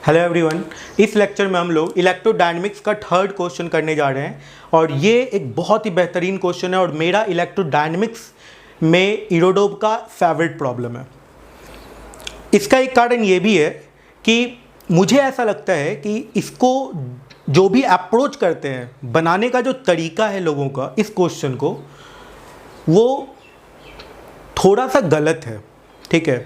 Hello everyone, इस lecture में हम लोग इलेक्ट्रोडायनेमिक्स का थर्ड क्वेश्चन करने जा रहे हैं और ये एक बहुत ही बेहतरीन क्वेश्चन है और मेरा इलेक्ट्रोडायनेमिक्स में इरोडोव का फेवरेट प्रॉब्लम है। इसका एक कारण ये भी है कि मुझे ऐसा लगता है कि इसको जो भी अप्रोच करते हैं, बनाने का जो तरीका है लोगों का इस क्वेश्चन को, वो थोड़ा सा गलत है। ठीक है,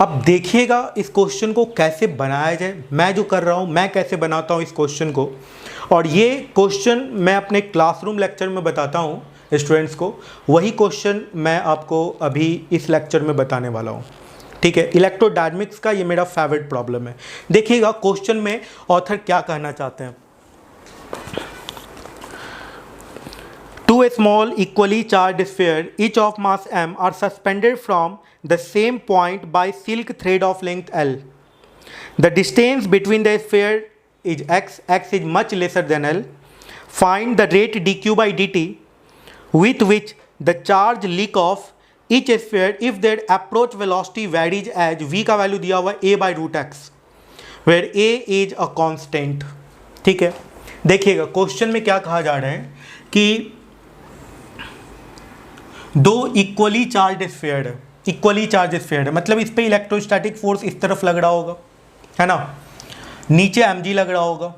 अब देखिएगा इस क्वेश्चन को कैसे बनाया जाए। मैं जो कर रहा हूँ, मैं कैसे बनाता हूँ इस क्वेश्चन को, और ये क्वेश्चन मैं अपने क्लासरूम लेक्चर में बताता हूँ स्टूडेंट्स को। वही क्वेश्चन मैं आपको अभी इस लेक्चर में बताने वाला हूँ। ठीक है, इलेक्ट्रोडायनेमिक्स का ये मेरा फेवरेट प्रॉब्लम है। देखिएगा क्वेश्चन में ऑथर क्या कहना चाहते हैं। Two small equally charged spheres, each of mass m, are suspended from the same point by silk thread of length L. The distance between the sphere is x. X is much lesser than L. Find the rate dq by dt with which the charge leak off each sphere if their approach velocity varies as v का value दिया हुआ a by root x, where a is a constant. ठीक है, देखिएगा question में क्या कहा जा रहा है कि दो इक्वली चार्ज स्फीयर है, इक्वली चार्ज स्फीयर है, मतलब इस पे इलेक्ट्रोस्टैटिक फोर्स इस तरफ लग रहा होगा, है ना, नीचे mg लग रहा होगा।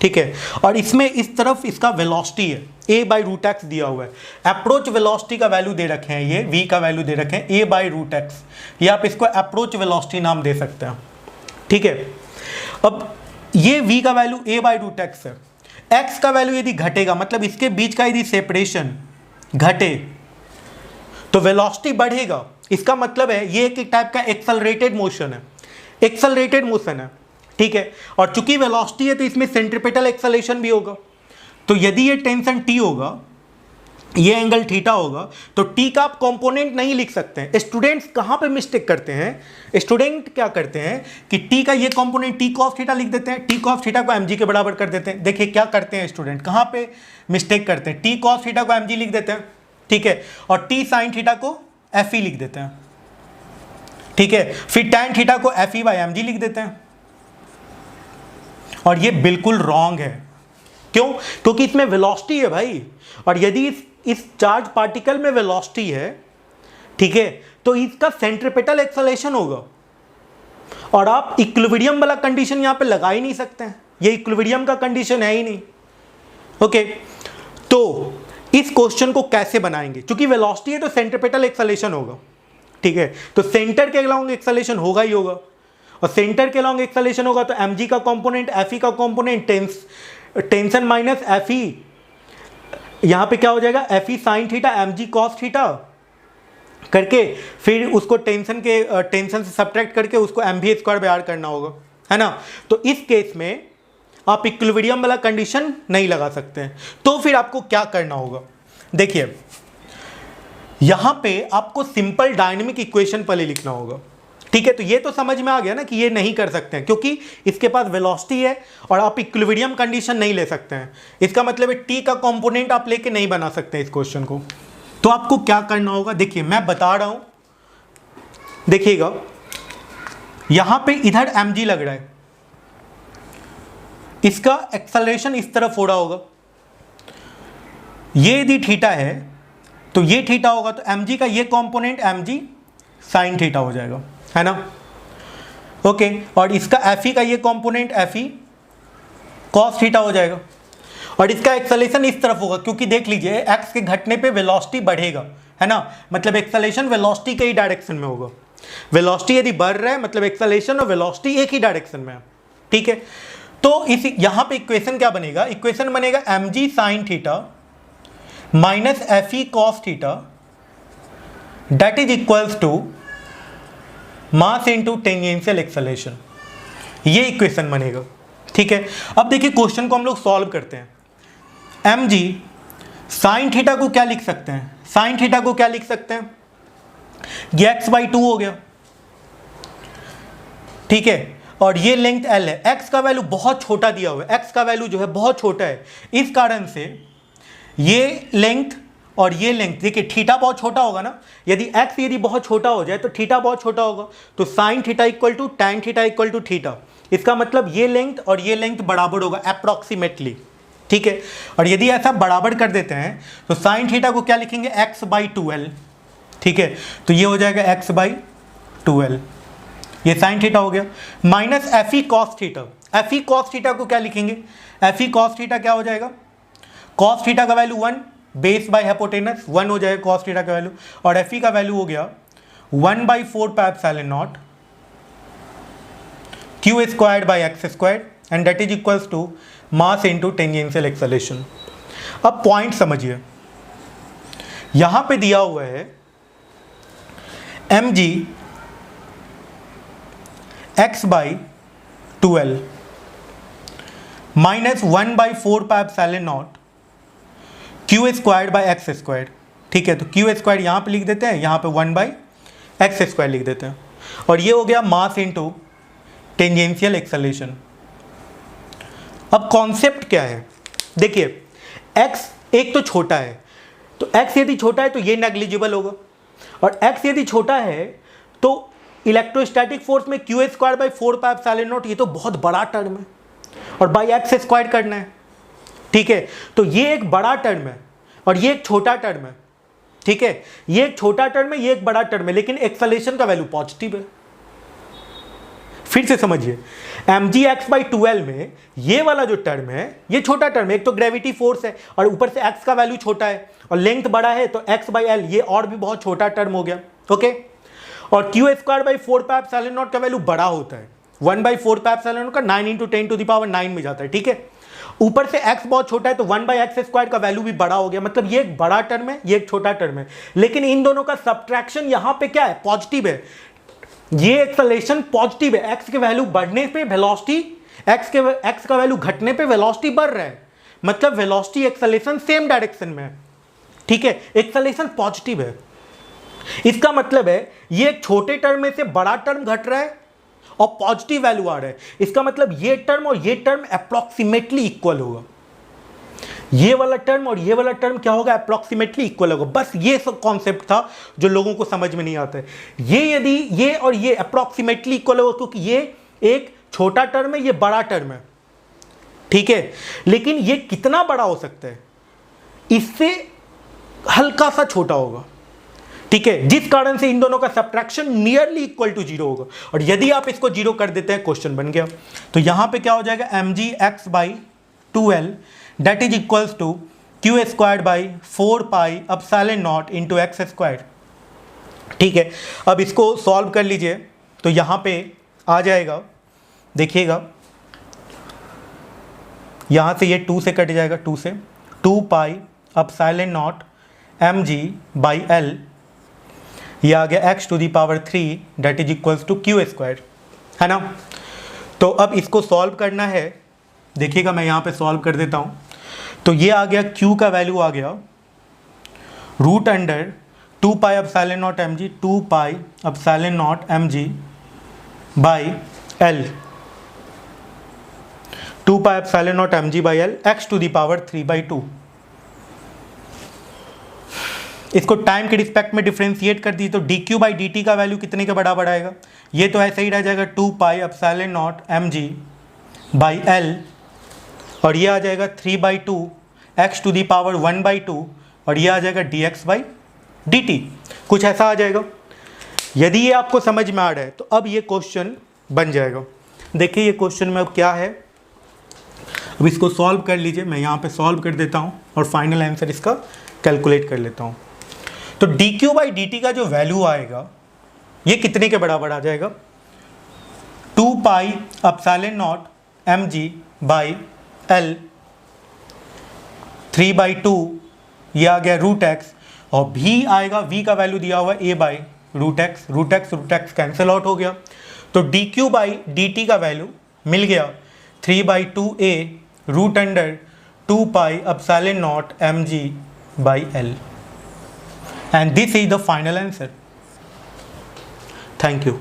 ठीक है, और इसमें इस तरफ इसका वेलोसिटी है a बाई रूट एक्स दिया हुआ है। अप्रोच वेलोसिटी का वैल्यू दे रखे हैं, ये v का वैल्यू दे रखे हैं a बाई रूट एक्स, या आप इसको अप्रोच वेलोसिटी नाम दे सकते हैं। ठीक है, अब ये v का value a by root x है। x का वैल्यू यदि घटेगा, मतलब इसके बीच का यदि सेपरेशन घटे तो वेलोसिटी बढ़ेगा। इसका मतलब है ये एक टाइप का एक्सेलरेटेड मोशन है, एक्सेलरेटेड मोशन है। ठीक है, और चूंकि वेलोसिटी है तो इसमें सेंट्रीपिटल एक्सेलेरेशन भी होगा। तो यदि ये टेंशन T होगा, ये एंगल थीटा होगा, तो T का आप कंपोनेंट नहीं लिख सकते हैं। स्टूडेंट्स कहाँ पे मिस्टेक करते हैं, स्टूडेंट क्या करते हैं कि T का ये कंपोनेंट T कॉस थीटा लिख देते हैं, T कॉस थीटा को mg के बराबर कर देते हैं। देखिए क्या करते हैं स्टूडेंट, कहाँ पे मिस्टेक करते हैं, T कॉस थीटा को mg लिख देते हैं, ठीक है, और T साइन थीटा को fe लिख देते हैं। ठीक है, फिर tan थीटा को fe बाई mg लिख देते हैं, और ये बिल्कुल रॉन्ग है। क्यों? क्योंकि इसमें वेलोसिटी है भाई, और यदि इस चार्ज पार्टिकल में वेलोसिटी है, ठीक है, तो इसका सेंट्रीपिटल एक्सेलेरेशन होगा, और आप इक्विलिब्रियम वाला कंडीशन यहां पे लगा ही नहीं सकते हैं। ये इक्विलिब्रियम का कंडीशन है ही नहीं। ओके, तो इस क्वेश्चन को कैसे बनाएंगे, क्योंकि वेलोसिटी है तो सेंट्रीपिटल एक्सेलेरेशन होगा। ठीक है, तो सेंटर के अलोंग एक्सेलेरेशन होगा ही होगा, और सेंटर के अलोंग एक्सेलेरेशन होगा तो mg का कंपोनेंट fe का कंपोनेंट टेंशन माइनस fe, यहां पे क्या हो जाएगा, fe sine theta mg cos theta करके फिर उसको टेंशन से सब्ट्रैक्ट करके उसको mv स्क्वायर बाय r करना होगा, है ना। तो इस केस में आप इक्विलिब्रियम वाला कंडीशन नहीं लगा सकते हैं। तो फिर आपको क्या करना होगा, देखिए यहां पे आपको सिंपल डायनेमिक इक्वेशन पहले लिखना होगा। ठीक है, तो ये तो समझ में आ गया ना कि ये नहीं कर सकते हैं क्योंकि इसके पास वेलोसिटी है और आप इक्विलिब्रियम कंडीशन नहीं ले सकते हैं। इसका मतलब है टी का कंपोनेंट आप लेके नहीं बना सकते इस क्वेश्चन को। तो आपको क्या करना होगा, देखिए मैं बता रहा हूं, देखिएगा यहां पे इधर mg लग रहा है, इसका एक्सेलरेशन इस तरफ हो रहा होगा, ये यदि थीटा है तो ये थीटा होगा, तो mg का ये कंपोनेंट mg साइन थीटा हो जाएगा, है ना। ओके, और इसका fe का ये कंपोनेंट fe कॉस थीटा हो जाएगा, और इसका एक्सेलरेशन इस तरफ होगा, क्योंकि देख लीजिए x के घटने पे वेलोसिटी बढ़ेगा, है ना, मतलब एक्सेलरेशन वेलोसिटी के ही डायरेक्शन में होगा। वेलोसिटी यदि बढ़ रहा है मतलब एक्सेलरेशन और वेलोसिटी एक ही डायरेक्शन में है। ठीक है, तो इस यहां पे इक्वेशन क्या बनेगा, इक्वेशन बनेगा mg sine theta minus fe cos theta that is equals to mass into tangential acceleration, ये इक्वेशन बनेगा। ठीक है, अब देखिए क्वेश्चन को हम लोग सॉल्व करते हैं। mg साइन थीटा को क्या लिख सकते हैं, साइन थीटा को क्या लिख सकते हैं, ये x बाई 2 हो गया। ठीक है, और ये लेंथ l है, x का वैल्यू बहुत छोटा दिया हुआ है, x का वैल्यू जो है बहुत छोटा है, इस कारण से ये लेंथ और ये लेंथ, देखिए थीटा बहुत छोटा होगा ना, यदि एक्स यदि बहुत छोटा हो जाए तो थीटा बहुत छोटा होगा, तो sine theta equal to tan theta equal to theta. इसका मतलब ये लेंथ और ये लेंथ बराबर होगा अप्रॉक्सीमेटली, ठीक है। और यदि ऐसा बराबर कर देते हैं तो साइन थीटा को क्या लिखेंगे, एक्स बाई 2l, ठीक है। तो ये हो जाएगा एक्स बाई 2l, ये साइन थीटा हो गया, minus F E cos theta. F E cos theta को क्या लिखेंगे, एफ ई कॉस थीटा क्या हो जाएगा, कॉस थीटा का वैल्यू 1 बेस बाई हाइपोटेनस 1 हो जाएगा कॉस थीटा का वैल्यू, और एफ ई का वैल्यू हो गया 1/4 pi epsilon naught q squared by x squared, and that is equals to mass into tangential acceleration. अब पॉइंट समझिए, यहां पे दिया हुआ है mg x by 2l minus 1/4 pi epsilon naught q squared by x squared, ठीक है। तो क्यू स्क्वायर्ड यहाँ पे लिख देते हैं, यहाँ पे 1/x स्क्वायर्ड लिख देते हैं, और ये हो गया मास इनटू टेंजेंशियल एक्सेलरेशन। अब कॉन्सेप्ट क्या है, देखिए x एक तो छोटा है, तो x यदि छोटा है तो ये नेग्लिजिबल होगा, और x यदि छोटा है तो इलेक्ट्रोस्टैटिक फोर्स में Q square by 4 pi epsilon not, ये तो बहुत बड़ा टर्म है, और बाई एक्स स्क्वायर करना है, ठीक है। तो ये एक बड़ा टर्म है और ये एक छोटा टर्म है, ठीक है। ये एक छोटा टर्म है, ये एक बड़ा टर्म है, लेकिन एक्सेलरेशन का वैल्यू पॉजिटिव है। फिर से समझिए, mgx/2l में ये वाला जो टर्म है ये छोटा टर्म है, एक तो ग्रेविटी फोर्स है और ऊपर से x का वैल्यू छोटा है और लेंथ बड़ा है, तो x/l ये और भी बहुत छोटा टर्म हो गया, ओके। और Q square by 4 pi epsilon not का वैल्यू बड़ा होता है, 1/4 पाई एप्सिलॉन नॉट का 9 × 10⁹ में जाता है, ठीक है। ऊपर से x बहुत छोटा है तो 1/x स्क्वायर का वैल्यू भी बड़ा हो गया, मतलब ये एक बड़ा टर्म है, ये एक छोटा टर्म है, लेकिन इन दोनों का सब्ट्रैक्शन यहां पे क्या है, पॉजिटिव है। ये एक्सेलरेशन पॉजिटिव है, x के वैल्यू बढ़ने पे वेलोसिटी, x का वैल्यू घटने पे वेलोसिटी बढ़ रहा है, मतलब वेलोसिटी एक्सेलरेशन सेम डायरेक्शन में है, ठीक है। एक्सेलरेशन पॉजिटिव है, इसका मतलब है ये एक छोटे टर्म में से बड़ा टर्म घट रहा है और पॉजिटिव वैल्यू आ रहा है, इसका मतलब ये टर्म और ये टर्म अप्रॉक्सीमेटली इक्वल होगा, ये वाला टर्म और ये वाला टर्म क्या होगा, अप्रॉक्सीमेटली इक्वल होगा। बस ये सब कॉन्सेप्ट था जो लोगों को समझ में नहीं आता है। ये यदि ये और ये अप्रॉक्सीमेटली इक्वल होगा क्योंकि ये एक छोटा टर्म है, ये बड़ा टर्म है, ठीक है। लेकिन ये कितना बड़ा हो सकता है, इससे हल्का सा छोटा होगा, ठीक है, जिस कारण से इन दोनों का सब्ट्रैक्शन नियरली इक्वल टू 0 होगा। और यदि आप इसको 0 कर देते हैं, क्वेश्चन बन गया। तो यहां पे क्या हो जाएगा, mgx/2l that is equals to q squared by 4 pi epsilon naught into x squared, ठीक है। अब इसको सॉल्व कर लीजिए, तो यहां पे आ जाएगा, देखिएगा यहां से ये 2 से कट जाएगा, 2 से 2 पाई एप्सिलॉन नॉट mg/l, ये आ गया x⁻³ that is equals to q square, है ना। तो अब इसको सॉल्व करना है, देखिएगा मैं यहाँ पे सॉल्व कर देता हूँ। तो ये आ गया, q का वैल्यू आ गया √2 पाई epsilon not mg, 2 pi epsilon not mg/l, 2 pi epsilon not mg/l x⁻³ इसको टाइम के रिस्पेक्ट में डिफ्रेंशिएट कर दी तो dq/dt का वैल्यू कितने के बराबर आएगा, ये तो ऐसे ही रह जाएगा 2 पाई एप्सिलॉन नॉट mg/l, और ये आ जाएगा 3/2 x⁻1/2, और ये आ जाएगा dx/dt, कुछ ऐसा आ जाएगा। यदि ये आपको समझ में आ रहा है तो अब ये क्वेश्चन बन जाएगा। देखिए ये क्वेश्चन में अब क्या है, अब इसको सॉल्व कर लीजिए, मैं यहाँ पे सॉल्व कर देता हूँ और फाइनल आंसर इसका कैलकुलेट कर लेता हूँ। तो dq/dt का जो वैल्यू आएगा ये कितने के बराबर आ जाएगा, 2 पाई एप्सिलॉन नॉट mg/l 3/2, ये आ गया √x, और v आएगा, v का वैल्यू दिया हुआ a/√x, √x कैंसिल आउट हो गया, तो dq/dt का वैल्यू मिल गया 3/2a √2 pi epsilon not mg/l, and this is the final answer. Thank you.